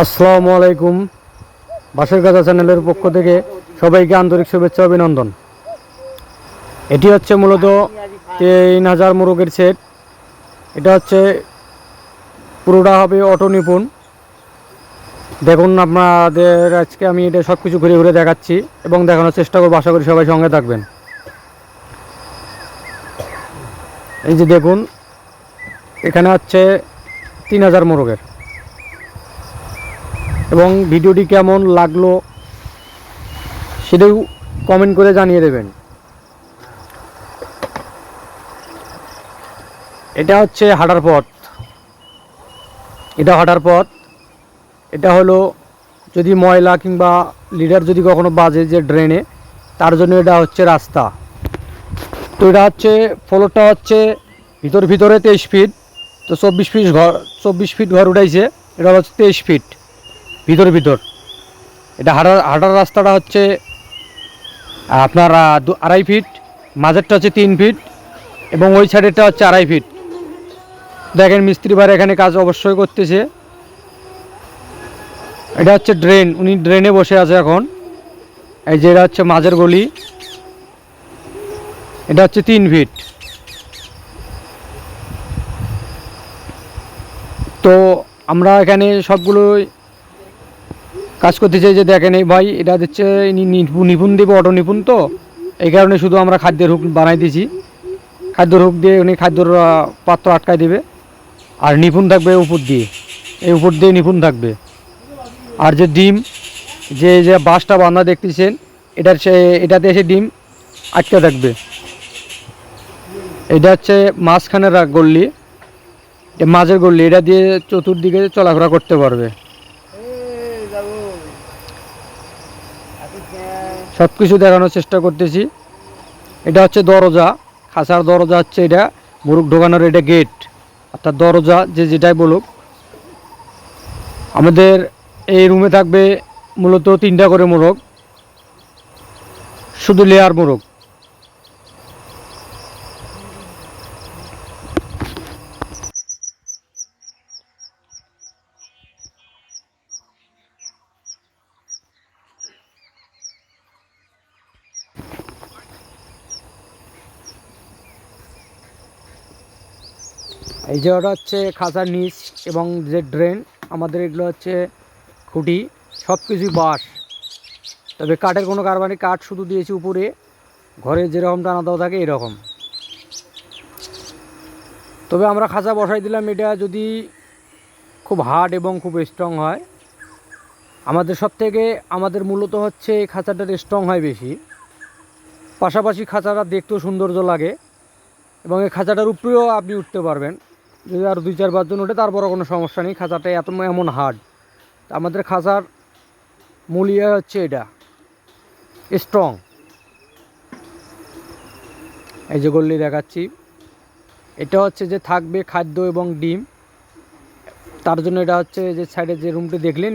আসসালামু আলাইকুম। বাঁশের গাছা চ্যানেলের পক্ষ থেকে সবাইকে আন্তরিক শুভেচ্ছা অভিনন্দন। এটি হচ্ছে মূলত 3000 মোরগের সেট। এটা হচ্ছে পুরোটা হবে অটো নিপুণ। দেখুন আপনাদের আজকে আমি এটা সব কিছু ঘুরে ঘুরে দেখাচ্ছি এবং দেখানোর চেষ্টা করবো। আশা করি সবাই সঙ্গে থাকবেন। এই যে দেখুন, এখানে হচ্ছে 3000 মোরগের, এবং ভিডিওটি কেমন লাগলো সেটাও কমেন্ট করে জানিয়ে দেবেন। এটা হচ্ছে হাঁটার পথ। এটা হলো যদি ময়লা কিংবা লিডার যদি কখনো বাজে যে ড্রেনে, তার জন্য এটা হচ্ছে রাস্তা। তো এটা হচ্ছে ফ্লোরটা হচ্ছে ভিতরে 23 ফিট। তো 24 ফিট ঘর উঠাইছে। এটা হচ্ছে 23 ফিট ভিতর। এটা হাঁটার রাস্তাটা হচ্ছে আপনার 2.5 ফিট, মাঝেরটা হচ্ছে 3 ফিট এবং ওই সাইডেরটা হচ্ছে 2.5 ফিট। দেখেন মিস্ত্রি ভাই এখানে কাজ অবশ্যই করতেছে। এটা হচ্ছে ড্রেন, উনি ড্রেনে বসে আছে এখন। এই যে এটা হচ্ছে মাঝের গলি, এটা হচ্ছে 3 ফিট। তো আমরা এখানে সবগুলো কাজ করতে চাই। যে দেখেন এই ভাই, এটা হচ্ছে নিপুণ দেবে, অটো নিপুণ। তো এই কারণে শুধু আমরা খাদ্যের হুক বানাই দিয়েছি। খাদ্যের হুক দিয়ে উনি খাদ্যর পাত্র আটকায় দেবে, আর নিপুণ থাকবে উপর দিয়ে, এই উপর দিয়ে নিপুণ থাকবে। আর যে ডিম, যে যে বাঁশটা বাঁধা দেখতেছেন, এটাতে এসে ডিম আটকে থাকবে। এটা হচ্ছে মাঝখানের গল্লি, মাঝের গল্লি, এটা দিয়ে চতুর্দিকে চলাফেরা করতে পারবে। সব কিছু দেখানোর চেষ্টা করতেছি। এটা হচ্ছে দরজা, খাঁচার দরজা হচ্ছে এটা, মুরগ ঢোকানোর এটা গেট, অর্থাৎ দরজা যে যেটাই বলুক। আমাদের এই রুমে থাকবে মূলত 3টা করে মোরগ, শুধু লেয়ার মোরগ। এই যে ওটা হচ্ছে খাঁচার নিচ এবং যে ড্রেন, আমাদের এগুলো হচ্ছে খুঁটি, সব কিছুই বাঁশ। তবে কাঠের কোনো কারবারি, কাঠ শুধু দিয়েছি উপরে, ঘরে যেরকম টানা দেওয়া থাকে এরকম। তবে আমরা খাঁচা বসাই দিলাম, এটা যদি খুব হার্ড এবং খুব স্ট্রং হয়। আমাদের মূলত হচ্ছে খাঁচাটার স্ট্রং হয় বেশি, পাশাপাশি খাঁচাটা দেখতেও সৌন্দর্য লাগে, এবং এই খাঁচাটার উপরেও আপনি উঠতে পারবেন। যদি আর 2-4 জন ওঠে তারপরও কোনো সমস্যা নেই। খাঁচাটা এমন হার্ড। আমাদের খাঁচার মূল হচ্ছে এটা স্ট্রং। এই যে গল্লি দেখাচ্ছি, এটা হচ্ছে যে থাকবে খাদ্য এবং ডিম। তার জন্য এটা হচ্ছে যে সাইডে যে রুমটি দেখলেন,